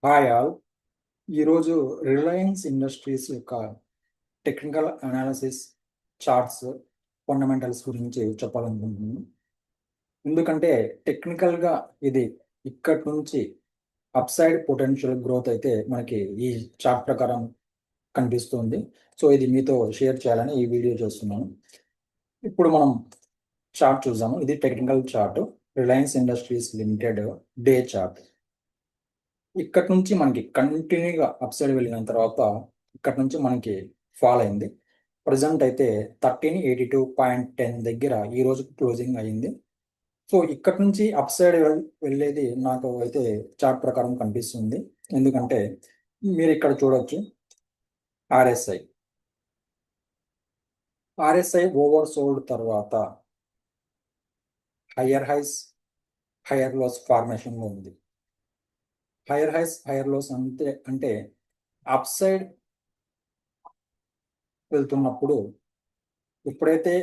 Hi all. ఈరోజు Reliance industries యొక్క technical analysis, charts, fundamentals గురించి చెప్పాలనుకుంటున్నాను. ఎందుకంటే టెక్నికల్గా ఇది ఇక్కడి నుంచి అప్సైడ్ పొటెన్షియల్ గ్రోత్ అయితే మనకి ఈ చార్ట్ ప్రకారం కనిపిస్తుంది. సో ఇది మీతో షేర్ చేయాలని ఈ వీడియో చేస్తున్నాను. ఇప్పుడు మనం చార్ట్ చూద్దాము. ఇది technical chart, Reliance industries limited day chart. ఇక్కడ నుంచి మనకి కంటిన్యూగా అప్ సైడ్ వెళ్ళిన తర్వాత ఇక్కడ నుంచి మనకి ఫాల్ అయింది. ప్రజెంట్ అయితే 1382.10 దగ్గర ఈ రోజు క్లోజింగ్ అయింది. సో ఇక్కడ నుంచి అప్ సైడ్ వెళ్ళేది నాకు అయితే చార్ట్ ప్రకారం కనిపిస్తుంది. ఎందుకంటే మీరు ఇక్కడ చూడొచ్చు ఆర్ఎస్ఐ ఓవర్ సోల్డ్ తర్వాత హయ్యర్ హైస్ హయ్యర్ లోస్ ఫార్మేషన్లో ఉంది. హయ్యర్ లోస్ అంటే అప్ సైడ్ వెళ్తున్నప్పుడు ఎప్పుడైతే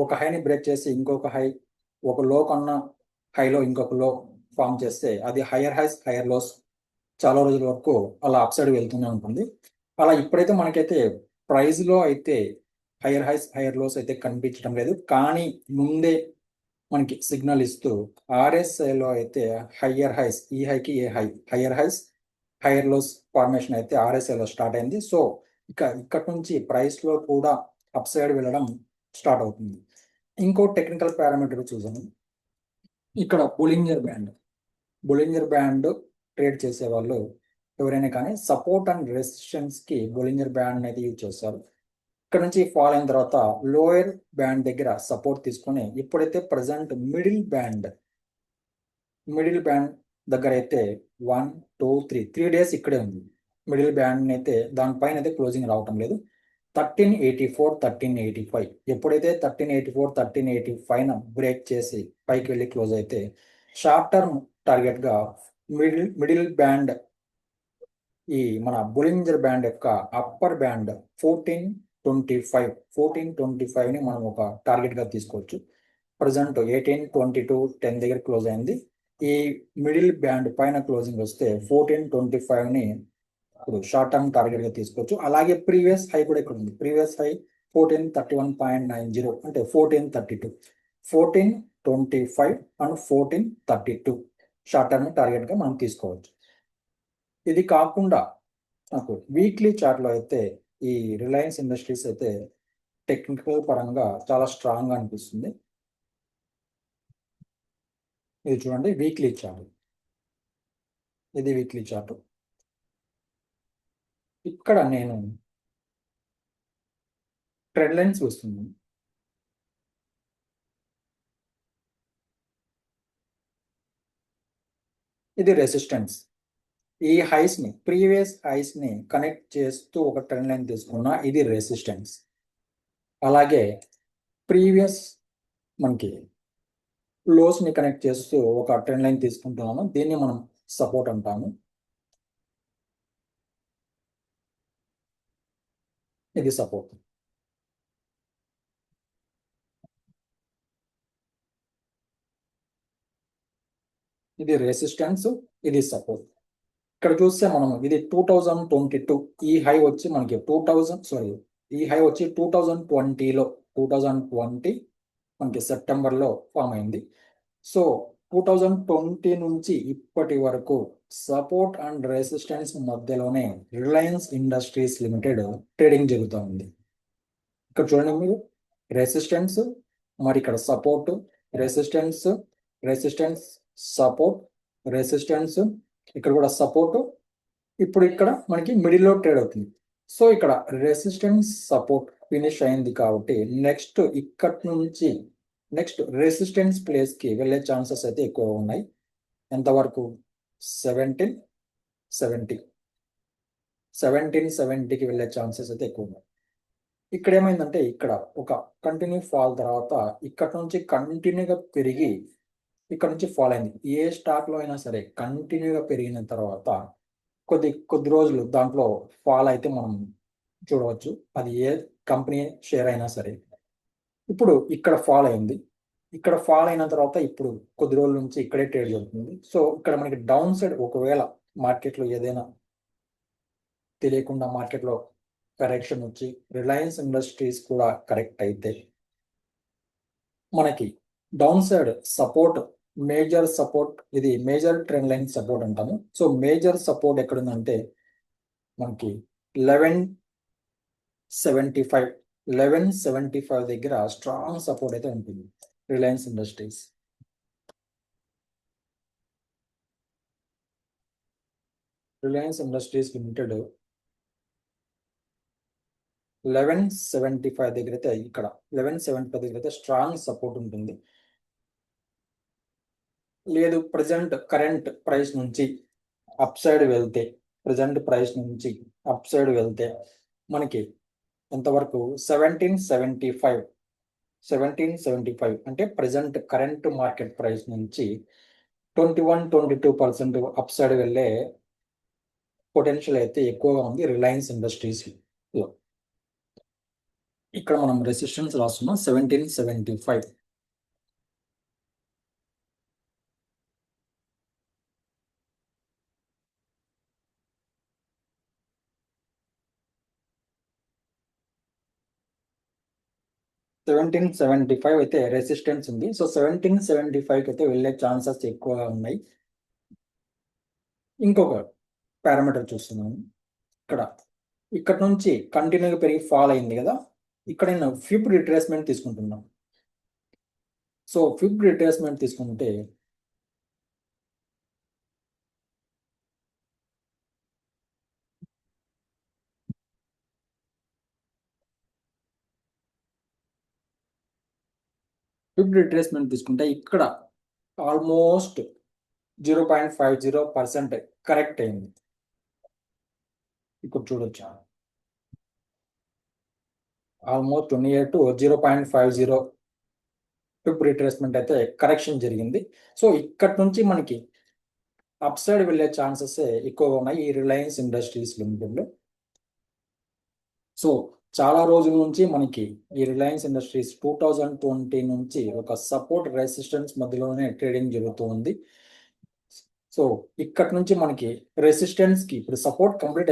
ఒక హైని బ్రేక్ చేసి ఇంకొక హై, ఒక లో కన్నా హైలో ఇంకొక లో ఫామ్ చేస్తే అది హయ్యర్ హైస్ హయ్యర్ లోస్ చాలా రోజుల వరకు అలా అప్ సైడ్ వెళ్తూనే ఉంటుంది. అలా ఇప్పుడైతే మనకైతే ప్రైస్లో అయితే హయ్యర్ హైస్ హయ్యర్ లోస్ అయితే కనిపించడం లేదు. కానీ ముందే మనకి సిగ్నల్ ఇస్తూ ఆర్ఎస్ఐలో అయితే హయ్యర్ హైస్, ఈ హైకి ఏ high, higher highs higher lows formation అయితే ఆర్ఎస్ఐలో స్టార్ట్ అయింది. సో ఇక్కడ నుంచి ప్రైస్లో కూడా అప్ సైడ్ వెళ్ళడం స్టార్ట్ అవుతుంది. ఇంకో టెక్నికల్ పారామీటర్ చూసాము. ఇక్కడ బొలింజర్ బ్యాండ్ ట్రేడ్ చేసే వాళ్ళు ఎవరైనా కానీ సపోర్ట్ అండ్ రెసిస్టెన్స్ కి బొలింజర్ బ్యాండ్ అనేది యూజ్ చేస్తారు. ఇక్కడ నుంచి ఫాల్ అయిన తర్వాత లోయర్ బ్యాండ్ దగ్గర సపోర్ట్ తీసుకొని ఇప్పుడైతే ప్రజెంట్ మిడిల్ బ్యాండ్ దగ్గర అయితే 1 2 3 డేస్ ఇక్కడే ఉంది. మిడిల్ బ్యాండ్ అయితే దానిపైన అయితే క్లోజింగ్ రావటం లేదు. 1384 1385 ఎప్పుడైతే 1384 1385 బ్రేక్ చేసి పైకి వెళ్ళి క్లోజ్ అయితే షార్ట్ టర్మ్ టార్గెట్ గా మిడిల్ బ్యాండ్, ఈ మన బొలింజర్ బ్యాండ్ యొక్క అప్పర్ బ్యాండ్ 1425 ని మనం ఒక టార్గెట్ గా తీసుకోవచ్చు. ప్రజెంట్ 1822.10 దగ్గర క్లోజ్ అయింది. ఈ మిడిల్ బ్యాండ్ పైన క్లోజింగ్ వస్తే 1425 ని ఇప్పుడు షార్ట్ టర్మ్ టార్గెట్ గా తీసుకోవచ్చు. అలాగే ప్రీవియస్ హై కూడా ఇక్కడ ఉంది. ప్రీవియస్ హై 1431.90 అంటే 1425 అండ్ 1432 షార్ట్ టర్మ్ టార్గెట్ గా మనం తీసుకోవచ్చు. ఇది కాకుండా నాకు వీక్లీ చార్ట్ లో అయితే ఈ రిలయన్స్ ఇండస్ట్రీస్ అయితే టెక్నికల్ పరంగా చాలా స్ట్రాంగ్ గా అనిపిస్తుంది. ఇది చూడండి వీక్లీ చార్ట్. ఇది వీక్లీ చార్ట్. ఇక్కడ నేను ట్రెండ్ లైన్స్ వస్తున్నాను. ఇది రెసిస్టెన్స్. ఈ హైస్ ని, ప్రీవియస్ హైస్ ని కనెక్ట్ చేస్తూ ఒక ట్రెండ్ లైన్ తీసుకున్నా ఇది రెసిస్టెన్స్. అలాగే ప్రీవియస్ మనకి లోస్ ని కనెక్ట్ చేస్తూ ఒక ట్రెండ్ లైన్ తీసుకుంటున్నాము. దీన్ని మనం సపోర్ట్ అంటాము. ఇది సపోర్ట్. ఇది రెసిస్టెన్స్, ఇది సపోర్ట్. ఇక్కడ చూస్తే మనం ఇది 2022 ఈ హై వచ్చి మనకి 2020 మనకి సెప్టెంబర్లో ఫామ్ అయింది. సో 2020 నుంచి ఇప్పటి వరకు సపోర్ట్ అండ్ రెసిస్టెన్స్ మధ్యలోనే రిలయన్స్ ఇండస్ట్రీస్ లిమిటెడ్ ట్రేడింగ్ జరుగుతూ ఉంది. ఇక్కడ చూడండి మీరు, రెసిస్టెన్స్, మరి ఇక్కడ సపోర్ట్, రెసిస్టెన్స్, సపోర్ట్, రెసిస్టెన్స్, ఇక్కడ కూడా సపోర్ట్. ఇప్పుడు ఇక్కడ మనకి మిడిల్లో ట్రేడ్ అవుతుంది. సో ఇక్కడ రెసిస్టెన్స్ సపోర్ట్ ఫినిష్ అయింది కాబట్టి నెక్స్ట్ రెసిస్టెన్స్ ప్లేస్ కి వెళ్ళే ఛాన్సెస్ అయితే ఎక్కువ ఉన్నాయి. ఎంతవరకు? 1770కి వెళ్ళే ఛాన్సెస్ అయితే ఎక్కువ ఉన్నాయి. ఇక్కడ ఏమైందంటే ఇక్కడ ఒక కంటిన్యూ ఫాల్ తర్వాత ఇక్కడ నుంచి కంటిన్యూగా పెరిగి ఇక్కడ నుంచి ఫాల్ అయింది. ఏ స్టాక్ లో అయినా సరే కంటిన్యూగా పెరిగిన తర్వాత కొద్ది రోజులు దాంట్లో ఫాల్ అయితే మనం చూడవచ్చు. అది ఏ కంపెనీ షేర్ అయినా సరే. ఇప్పుడు ఇక్కడ ఫాల్ అయింది. ఇక్కడ ఫాల్ అయిన తర్వాత ఇప్పుడు కొద్ది రోజుల నుంచి ఇక్కడే ట్రేడ్ జరుగుతుంది. సో ఇక్కడ మనకి డౌన్ సైడ్ ఒకవేళ మార్కెట్లో ఏదైనా తెలియకుండా మార్కెట్లో కరెక్షన్ వచ్చి రిలయన్స్ ఇండస్ట్రీస్ కూడా కరెక్ట్ అయితే మనకి down side support, major support, ఇది మేజర్ ట్రెండ్ లైన్ సపోర్ట్ అంటాము. సో మేజర్ సపోర్ట్ ఎక్కడుందంటే మనకి 1175 1175 దగ్గర స్ట్రాంగ్ సపోర్ట్ అయితే ఉంటుంది Reliance industries. Reliance industries limited 1175 దగ్గర అయితే, ఇక్కడ 1175 దగ్గర అయితే స్ట్రాంగ్ సపోర్ట్ ఉంటుంది. లేదు కరెంట్ ప్రైస్ నుంచి అప్ సైడ్ వెళ్తే, మనకి ఎంతవరకు 1775 అంటే కరెంట్ మార్కెట్ ప్రైస్ నుంచి 21-22% అప్ సైడ్ వెళ్ళే పొటెన్షియల్ అయితే ఎక్కువగా ఉంది రిలయన్స్ ఇండస్ట్రీస్ లో. ఇక్కడ మనం రెసిస్టెన్స్ రాస్తున్నాం 1775. అయితే రెసిస్టెన్స్ ఉంది. సో 1775 అయితే వెళ్ళే ఛాన్సెస్ ఎక్కువగా ఉన్నాయి. ఇంకొక పారామీటర్ చూస్తున్నాను. ఇక్కడ నుంచి కంటిన్యూగా పెరిగి ఫాల్ అయింది కదా, ఇక్కడ నేను ఫిబ్ రిట్రేస్మెంట్ తీసుకుంటున్నాను. సో ఫిబ్ రిట్రేస్మెంట్ తీసుకుంటే ఇక్కడ ఆల్మోస్ట్ 0.50% కరెక్ట్ అయింది. ఇప్పుడు చూడొచ్చు, ఆల్మోస్ట్ 0.50 ఫిబ్ రిట్రేస్మెంట్ అయితే కరెక్షన్ జరిగింది. సో ఇక్కడ నుంచి మనకి అప్ సైడ్ వెళ్ళే ఛాన్సెస్ ఎక్కువగా ఉన్నాయి ఈ రిలయన్స్ ఇండస్ట్రీస్ లిమిటెడ్లో. సో చాలా రోజుల నుంచి మనకి ఈ రిలయన్స్ ఇండస్ట్రీస్ 2020 నుంచి ఒక సపోర్ట్ రెసిస్టెన్స్ మధ్యలోనే ట్రేడింగ్ జరుగుతూ ఉంది. సో ఇక్కడ నుంచి మనకి రెసిస్టెన్స్ కి ఇప్పుడు సపోర్ట్ కంప్లీట్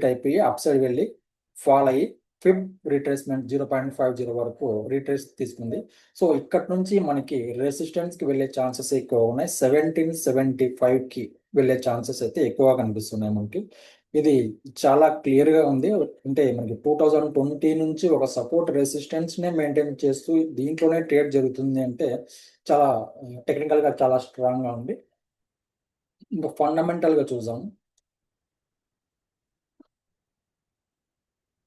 అయిపోయి అప్ సైడ్ వెళ్ళి ఫాల్ అయ్యి ఫిబ్ రిట్రేస్మెంట్ 0.50 వరకు రిట్రేస్ తీసుకుంది. సో ఇక్కడ నుంచి మనకి రెసిస్టెన్స్ కి వెళ్ళే ఛాన్సెస్ ఎక్కువ ఉన్నాయి. 1775 కి వెళ్ళే ఛాన్సెస్ అయితే ఎక్కువగా కనిపిస్తున్నాయి మనకి. ఇది చాలా క్లియర్ గా ఉంది. అంటే మనకి 2020 నుంచి ఒక సపోర్ట్ రెసిస్టెన్స్ నే మెయింటైన్ చేస్తూ దీంట్లోనే ట్రేడ్ జరుగుతుంది అంటే చాలా టెక్నికల్ గా చాలా స్ట్రాంగ్ గా ఉంది. ఇంకా ఫండమెంటల్ గా చూద్దాం.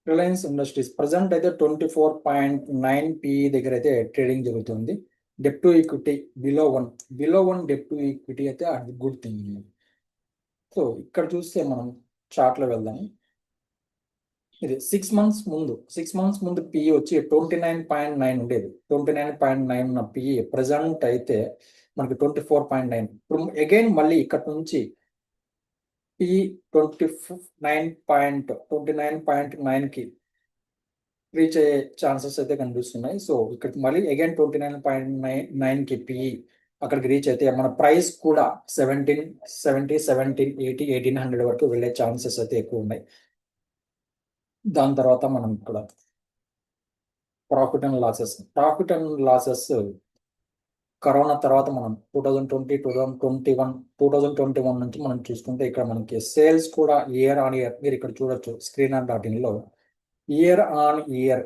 రిలయన్స్ ఇండస్ట్రీస్ ప్రజెంట్ అయితే 24.9 PE దగ్గర అయితే ట్రేడింగ్ జరుగుతుంది. డెప్ to equity below one డెప్ to equity అయితే అది గుడ్ థింగ్. సో ఇక్కడ చూస్తే మనం చార్ట్ లో వెళ్దాం. ఇది 6 మంత్స్ ముందు పిఈ వచ్చి 29.9 ఉండేది. 29.9 ఉన్న పిఈ ప్రజెంట్ అయితే మనకి 24.9. ఇప్పుడు అగైన్ మళ్ళీ ఇక్కడ నుంచి పిఈ 29.9 కి రీచ్ అయ్యే ఛాన్సెస్ అయితే కనిపిస్తున్నాయి. సో ఇక్కడ మళ్ళీ అగైన్ 29.9 కి పిఈ అక్కడికి రీచ్ అయితే మన ప్రైస్ కూడా 1770, 1780, 1800 వరకు వెళ్ళే ఛాన్సెస్ అయితే ఎక్కువ ఉన్నాయి. దాని తర్వాత మనం ఇక్కడ ప్రాఫిట్ అండ్ లాసెస్ కరోనా తర్వాత మనం 2021 నుంచి మనం చూసుకుంటే ఇక్కడ మనకి సేల్స్ కూడా ఇయర్ ఆన్ ఇయర్ మీరు ఇక్కడ చూడొచ్చు screen.in లో ఇయర్ ఆన్ ఇయర్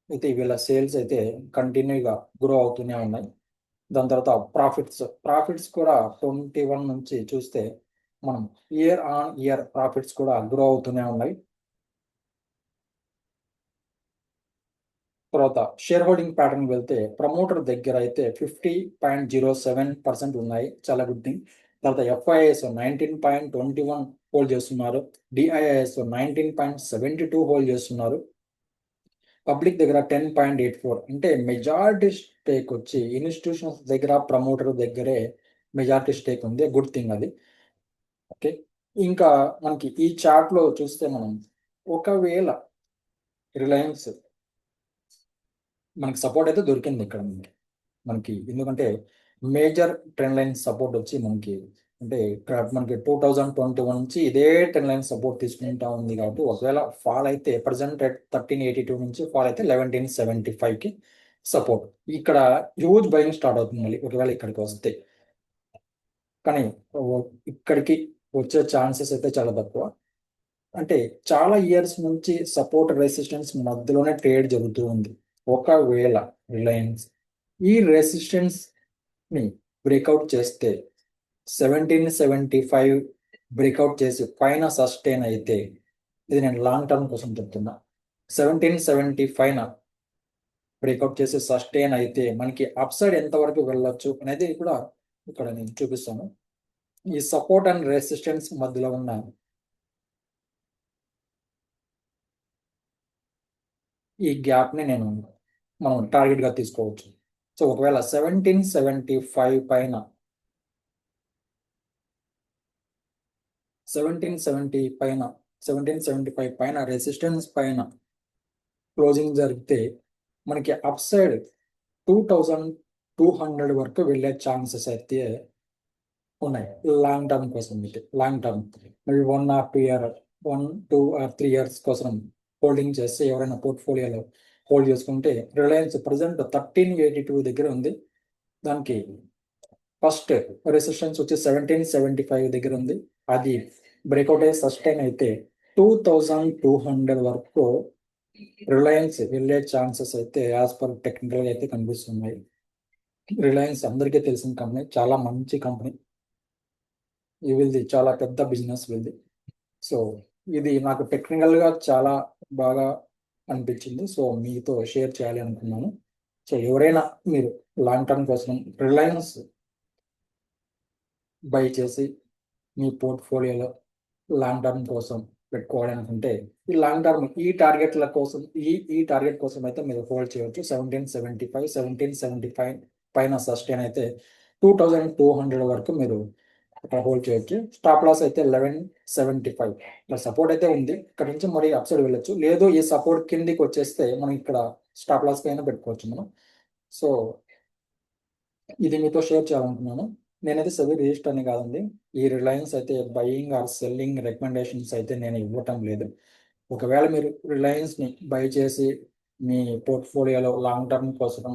అయితే వీళ్ళ సేల్స్ అయితే కంటిన్యూగా గ్రో అవుతూనే ఉన్నాయి. దాని తర్వాత ప్రాఫిట్స్ కూడా 21 నుంచి చూస్తే మనం ఇయర్ ఆన్ ఇయర్ ప్రాఫిట్స్ కూడా గ్రో అవుతూనే ఉన్నాయి. తర్వాత షేర్ హోల్డింగ్ ప్యాటర్న్ వెళ్తే ప్రమోటర్ దగ్గర అయితే 50.07% ఉన్నాయి, చాలా గుడ్ థింగ్. తర్వాత ఎఫ్ఐఎస్ 19.21 హోల్డ్ చేస్తున్నారు. డిఐఐఎస్ 19.72 హోల్డ్ చేస్తున్నారు. పబ్లిక్ దగ్గర 10.84 అంటే మెజారిటీ స్టేక్ వచ్చి ఇన్స్టిట్యూషన్స్ దగ్గర ప్రమోటర్ దగ్గరే మెజారిటీ స్టేక్ ఉంది, గుడ్ థింగ్ అది. ఓకే, ఇంకా మనకి ఈ చార్ట్ లో చూస్తే మనం ఒకవేళ రిలయన్స్ మనకి సపోర్ట్ అయితే దొరికింది ఇక్కడ మనకి, ఎందుకంటే మేజర్ ట్రెండ్ లైన్ సపోర్ట్ వచ్చి మనకి అంటే ఇక్కడ మనకి 2021 నుంచి ఇదే 10 లైన్ సపోర్ట్ తీసుకుంటా ఉంది కాబట్టి ఒకవేళ ఫాల్ అయితే ప్రజెంట్ రేట్ 1382 నుంచి ఫాల్ అయితే 1175కి సపోర్ట్. ఇక్కడ హ్యూజ్ బయింగ్ స్టార్ట్ అవుతుంది మళ్ళీ ఒకవేళ ఇక్కడికి వస్తే. కానీ ఇక్కడికి వచ్చే ఛాన్సెస్ అయితే చాలా తక్కువ. అంటే చాలా ఇయర్స్ నుంచి సపోర్ట్ రెసిస్టెన్స్ మధ్యలోనే ట్రేడ్ జరుగుతూ ఉంది. ఒకవేళ రిలయన్స్ ఈ రెసిస్టెన్స్ ని బ్రేక్అవుట్ చేస్తే 1775 బ్రేక్అవుట్ చేసి పైన సస్టైన్ అయితే, ఇది నేను లాంగ్ టర్మ్ కోసం చెప్తున్నా, 1775 బ్రేక్అవుట్ చేసి సస్టైన్ అయితే మనకి అప్ సైడ్ ఎంతవరకు వెళ్ళొచ్చు అనేది కూడా ఇక్కడ నేను చూపిస్తాను. ఈ సపోర్ట్ అండ్ రెసిస్టెన్స్ మధ్యలో ఉన్న ఈ గ్యాప్ ని మనం టార్గెట్ గా తీసుకోవచ్చు. సో ఒకవేళ 1775 పైన 1775 పైన రెసిస్టెన్స్ పైన క్లోజింగ్ జరిగితే మనకి అప్ సైడ్ 2200 వరకు వెళ్ళే ఛాన్సెస్ అయితే ఉన్నాయి. లాంగ్ టర్మ్ కోసం అయితే long term maybe 1 or 2 year 1, 2 or 3 years కోసం హోల్డింగ్ చేస్తే ఎవరైనా పోర్ట్ఫోలియోలో హోల్డ్ చేసుకుంటే రిలయన్స్ ప్రజెంట్ 1382 దగ్గర ఉంది. దానికి ఫస్ట్ రెసిస్టెన్స్ వచ్చి 1775 దగ్గర ఉంది. అది బ్రేక్అవుట్ అయ్యి సస్టైన్ అయితే 2200 వరకు రిలయన్స్ వెళ్ళే ఛాన్సెస్ అయితే యాజ్ పర్ టెక్నికల్ అయితే కనిపిస్తున్నాయి. రిలయన్స్ అందరికీ తెలిసిన కంపెనీ, చాలా మంచి కంపెనీ. వీళ్ళది చాలా పెద్ద బిజినెస్ వీళ్ళది. సో ఇది నాకు టెక్నికల్ గా చాలా బాగా అనిపించింది. సో మీతో షేర్ చేయాలి అనుకున్నాను. సో ఎవరైనా మీరు లాంగ్ టర్మ్ కోసం రిలయన్స్ బై చేసి మీ పోర్ట్ఫోలియోలో లాంగ్ టర్మ్ కోసం పెట్టుకోవాలి అనుకుంటే ఈ లాంగ్ టర్మ్ ఈ టార్గెట్ల కోసం ఈ టార్గెట్ కోసం అయితే మీరు హోల్డ్ చేయవచ్చు. 1775 పైన సస్టైన్ అయితే 2200 వరకు మీరు ఇక్కడ హోల్డ్ చేయొచ్చు. స్టాప్ లాస్ అయితే 1175. ఇక్కడ సపోర్ట్ అయితే ఉంది, ఇక్కడ నుంచి మరి అప్ సైడ్ వెళ్ళొచ్చు. లేదు ఈ సపోర్ట్ కిందికి వచ్చేస్తే మనం ఇక్కడ స్టాప్ లాస్ పైన పెట్టుకోవచ్చు మనం. సో ఇది మీతో షేర్ చేయాలనుకున్నాను. నేనైతే సెబీ రిజిస్టర్ అని కాదండి. ఈ రిలయన్స్ అయితే బయింగ్ ఆర్ సెల్లింగ్ రికమెండేషన్స్ అయితే నేను ఇవ్వటం లేదు. ఒకవేళ మీరు రిలయన్స్ని బై చేసి మీ పోర్ట్ఫోలియోలో లాంగ్ టర్మ్ కోసం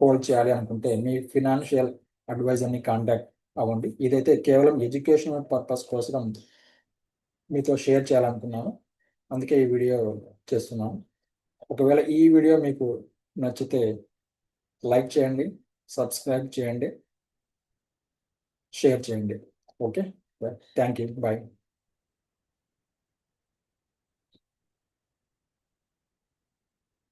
హోల్డ్ చేయాలి అనుకుంటే మీ ఫినాన్షియల్ అడ్వైజర్ని కాంటాక్ట్ అవ్వండి. ఇదైతే కేవలం ఎడ్యుకేషనల్ పర్పస్ కోసం మీతో షేర్ చేయాలనుకున్నాను, అందుకే ఈ వీడియో చేస్తున్నాను. ఒకవేళ ఈ వీడియో మీకు నచ్చితే లైక్ చేయండి, సబ్స్క్రైబ్ చేయండి, షేర్ చేయండి. Okay, thank you, bye.